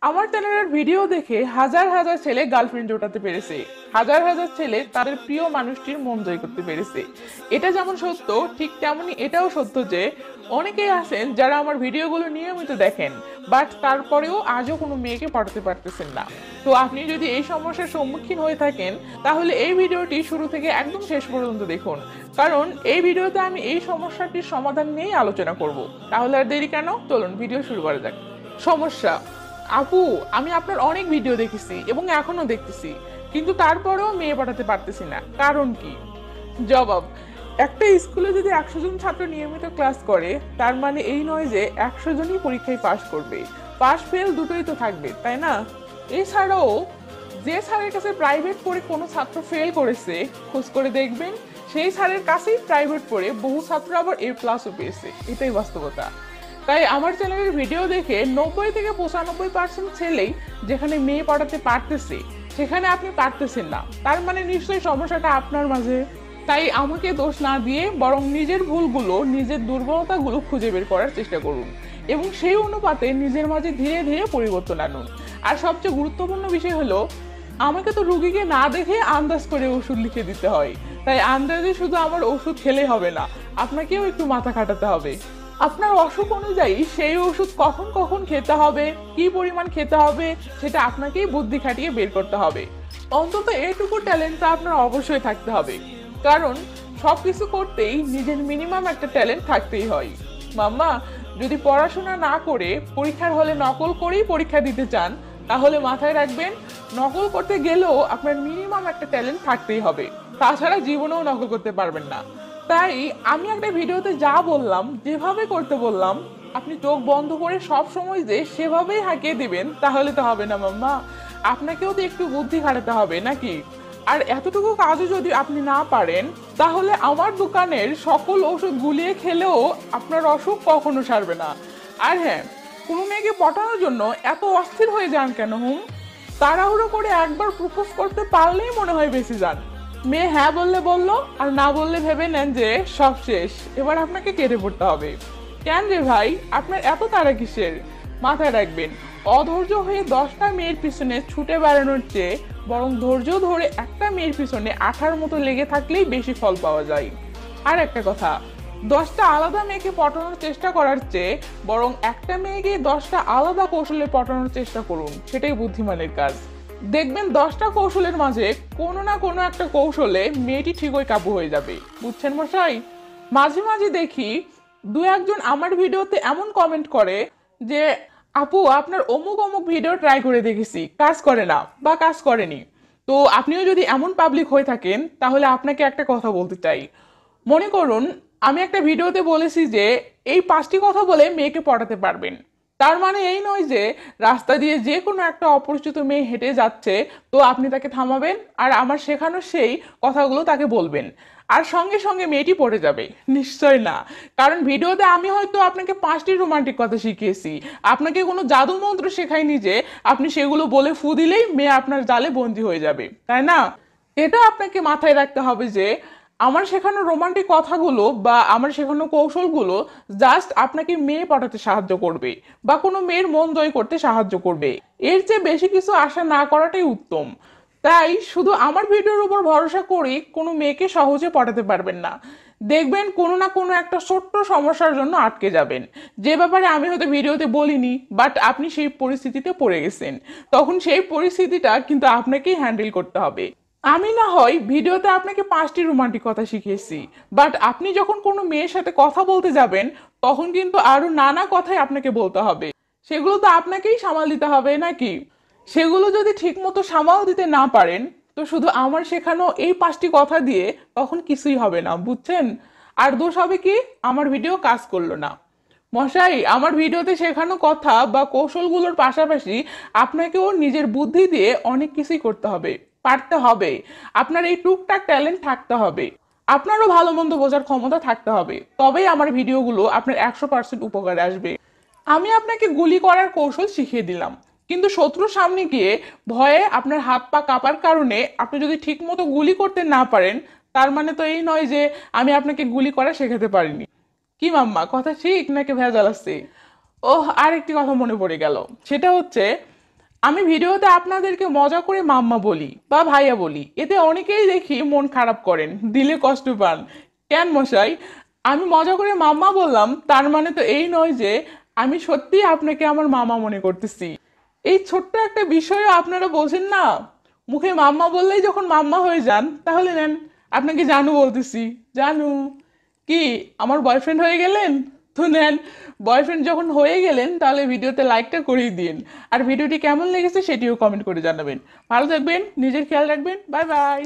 আমার চ্যানেলের ভিডিও দেখে হাজার হাজার ছেলে গার্লফ্রেন্ড জোটাতে পেরেছে, হাজার হাজার ছেলে তাদের প্রিয় মানুষটির মন জয় করতে পেরেছে। এটা যেমন সত্য, ঠিক তেমনি এটাও সত্য যে অনেকেই আছেন যারা আমার ভিডিওগুলো নিয়মিত দেখেন, বাট তারপরেও আজও কোনো মেয়েকে পটাতে পারতেছেন না। তো আপনি যদি এই সমস্যার সম্মুখীন হয়ে থাকেন, তাহলে এই ভিডিওটি শুরু থেকে একদম শেষ পর্যন্ত দেখুন, কারণ এই ভিডিওতে আমি এই সমস্যাটির সমাধান নিয়েই আলোচনা করব। তাহলে আর দেরি কেন, চলুন ভিডিও শুরু করা যাক। সমস্যা: আপু, আমি আপনার অনেক ভিডিও দেখেছি এবং এখনো দেখতেছি, কিন্তু তারপরেও মেয়ে পটাতে পারতেছি না, কারণ কি? জবাব: একটা স্কুলে যদি 100 জন ছাত্র নিয়মিত ক্লাস করে, তার মানে এই নয় যে 100 জনই পরীক্ষায় পাশ করবে। পাস ফেল দুটোই তো থাকবে, তাই না? এছাড়াও যে স্যারের কাছে প্রাইভেট পড়ে কোনো ছাত্র ফেল করেছে, খোঁজ করে দেখবেন সেই স্যারের কাছেই প্রাইভেট পড়ে বহু ছাত্র আবার A+ও পেয়েছে। এটাই বাস্তবতা। তাই আমার চ্যানেলের ভিডিও দেখে 90 থেকে 95% ছেলেই যেখানে মেয়ে পড়াতে পারতেছে, সেখানে আপনি পারতেছেন না, তার মানে নিশ্চয়ই সমস্যাটা আপনার মাঝে। তাই আমাকে দোষ না দিয়ে বরং নিজের ভুলগুলো, নিজের দুর্বলতাগুলো খুঁজে বের করার চেষ্টা করুন এবং সেই অনুপাতে নিজের মাঝে ধীরে ধীরে পরিবর্তন আনুন। আর সবচেয়ে গুরুত্বপূর্ণ বিষয় হলো, আমাকে তো রুগীকে না দেখে আন্দাজ করে ওষুধ লিখে দিতে হয়, তাই আন্দাজে শুধু আমার ওষুধ খেলেই হবে না, আপনাকেও একটু মাথা খাটাতে হবে। আপনার অসুখ অনুযায়ী সেই ওষুধ কখন কখন খেতে হবে, কি পরিমাণ খেতে হবে, সেটা আপনাকেই বুদ্ধি খাটিয়ে বের করতে হবে। অন্তত এটুকু ট্যালেন্টটা আপনার অবশ্যই থাকতে হবে, কারণ সবকিছু করতেই নিজের মিনিমাম একটা ট্যালেন্ট থাকতেই হয়। মাম্মা, যদি পড়াশোনা না করে পরীক্ষার হলে নকল করেই পরীক্ষা দিতে চান, তাহলে মাথায় রাখবেন নকল করতে গেলেও আপনার মিনিমাম একটা ট্যালেন্ট থাকতেই হবে, তাছাড়া জীবনেও নকল করতে পারবেন না। তাই আমি একটা ভিডিওতে যা বললাম, যেভাবে করতে বললাম, আপনি চোখ বন্ধ করে সব সময় যে সেভাবেই হাঁকিয়ে দিবেন, তাহলে তো হবে না মাম্মা। আপনাকেও তো একটু বুদ্ধি খাটাতে হবে নাকি? আর এতটুকু কাজও যদি আপনি না পারেন, তাহলে আমার দোকানের সকল ওষুধ গুলিয়ে খেলেও আপনার অসুখ কখনো সারবে না। আর হ্যাঁ, কোনো মেয়েকে পটানোর জন্য এত অস্থির হয়ে যান কেন? তাড়াহুড়ো করে একবার প্রপোজ করতে পারলেই মনে হয় বেশি যান। মেয়ে হ্যাঁ বললে বললো, আর না বললে ভেবে নেন যে সব শেষ, এবার আপনাকে কেটে পড়তে হবে। কেন রে ভাই, আপনার এত তাড়া কিসের? মাথায় রাখবেন, অধৈর্য হয়ে 10টা মেয়ের পিছনে ছুটে বেড়ানোর চেয়ে বরং ধৈর্য ধরে একটা মেয়ের পিছনে আঠার মতো লেগে থাকলেই বেশি ফল পাওয়া যায়। আর একটা কথা, 10টা আলাদা মেয়েকে পটানোর চেষ্টা করার চেয়ে বরং একটা মেয়েকে 10টা আলাদা কৌশলে পটানোর চেষ্টা করুন, সেটাই বুদ্ধিমানের কাজ। দেখবেন 10টা কৌশলের মাঝে কোনো না কোনো একটা কৌশলে মেয়েটি ঠিকই কাবু হয়ে যাবে। বুঝছেন মশাই? মাঝে মাঝে দেখি দু একজন আমার ভিডিওতে এমন কমেন্ট করে যে, আপু, আপনার অমুক অমুক ভিডিও ট্রাই করে দেখেছি, কাজ করে না বা কাজ করেনি। তো আপনিও যদি এমন পাবলিক হয়ে থাকেন, তাহলে আপনাকে একটা কথা বলতে চাই। মনে করুন আমি একটা ভিডিওতে বলেছি যে এই 5টি কথা বলে মেয়েকে পটাতে পারবেন, তার মানে এই নয় যে রাস্তা দিয়ে যে কোনো একটা অপরিচিত মেয়ে হেঁটে যাচ্ছে, তো আপনি তাকে থামাবেন আর আমার শেখানো সেই কথাগুলো তাকে বলবেন আর সঙ্গে সঙ্গে মেয়েটি পড়ে যাবে। নিশ্চয় না, কারণ ভিডিওতে আমি হয়তো আপনাকে 5টি রোমান্টিক কথা শিখিয়েছি, আপনাকে কোনো জাদু মন্ত্র শেখাইনি যে আপনি সেগুলো বলে ফু দিলেই মেয়ে আপনার জালে বন্দী হয়ে যাবে, তাই না? এটা আপনাকে মাথায় রাখতে হবে যে আমার শেখানো রোমান্টিক কথাগুলো বা আমার শেখানো কৌশলগুলো জাস্ট আপনাকে মেয়ে পটাতে সাহায্য করবে বা কোনো মেয়ের মন জয় করতে সাহায্য করবে, এর চেয়ে বেশি কিছু আশা না করাটাই উত্তম। তাই শুধু আমার ভিডিওর উপর ভরসা করি কোনো মেয়েকে সহজে পটাতে পারবেন না। দেখবেন কোনো না কোনো একটা ছোট্ট সমস্যার জন্য আটকে যাবেন, যে ব্যাপারে আমি হয়তো ভিডিওতে বলিনি, বাট আপনি সেই পরিস্থিতিতে পড়ে গেছেন। তখন সেই পরিস্থিতিটা কিন্তু আপনাকেই হ্যান্ডেল করতে হবে। আমি না হয় ভিডিওতে আপনাকে 5টি রোমান্টিক কথা শিখিয়েছি, বাট আপনি যখন কোনো মেয়ের সাথে কথা বলতে যাবেন, তখন কিন্তু আরো নানা কথাই আপনাকে বলতে হবে, সেগুলো তো আপনাকেই সামাল দিতে হবে নাকি? সেগুলো যদি ঠিক মতো সামাল দিতে না পারেন, তো শুধু আমার শেখানো এই 5টি কথা দিয়ে তখন কিছুই হবে না, বুঝছেন? আর দোষ হবে কি, আমার ভিডিও কাজ করলো না। মশাই, আমার ভিডিওতে শেখানো কথা বা কৌশলগুলোর পাশাপাশি আপনাকেও নিজের বুদ্ধি দিয়ে অনেক কিছুই করতে হবে, পারতে হবে। আপনার এই টুকটাক ট্যালেন্ট থাকতে হবে, আপনারও ভালো মন্দ বোঝার ক্ষমতা থাকতে হবে, তবেই আমার ভিডিওগুলো আপনার 100% উপকারে আসবে। আমি আপনাকে গুলি করার কৌশল শিখিয়ে দিলাম, কিন্তু শত্রুর সামনে গিয়ে ভয়ে আপনার হাত পা কাঁপার কারণে আপনি যদি ঠিক মতো গুলি করতে না পারেন, তার মানে তো এই নয় যে আমি আপনাকে গুলি করা শেখাতে পারিনি। কি মাম্মা, কথা ঠিক নাকি ভেজাল আছে? ওহ, আর একটি কথা মনে পড়ে গেল, সেটা হচ্ছে আমি ভিডিওতে আপনাদেরকে মজা করে মাম্মা বলি বা ভাইয়া বলি, এতে অনেকেই দেখি মন খারাপ করেন, দিলে কষ্ট পান। কেন মশাই? আমি মজা করে মাম্মা বললাম, তার মানে তো এই নয় যে আমি সত্যি আপনাকে আমার মামা মনে করতেছি। এই ছোট্ট একটা বিষয়ও আপনারা বলছেন না, মুখে মাম্মা বললেই যখন মাম্মা হয়ে যান, তাহলে নেন, আপনাকে জানু বলতেছি। জানু কি আমার বয়ফ্রেন্ড হয়ে গেলেন? তো নেন, বয়ফ্রেন্ড যখন হয়ে গেলেন তাহলে ভিডিওতে লাইকটা করেই দিন। আর ভিডিওটি কেমন লেগেছে সেটিও কমেন্ট করে জানাবেন। ভালো থাকবেন, নিজের খেয়াল রাখবেন, বাই বাই।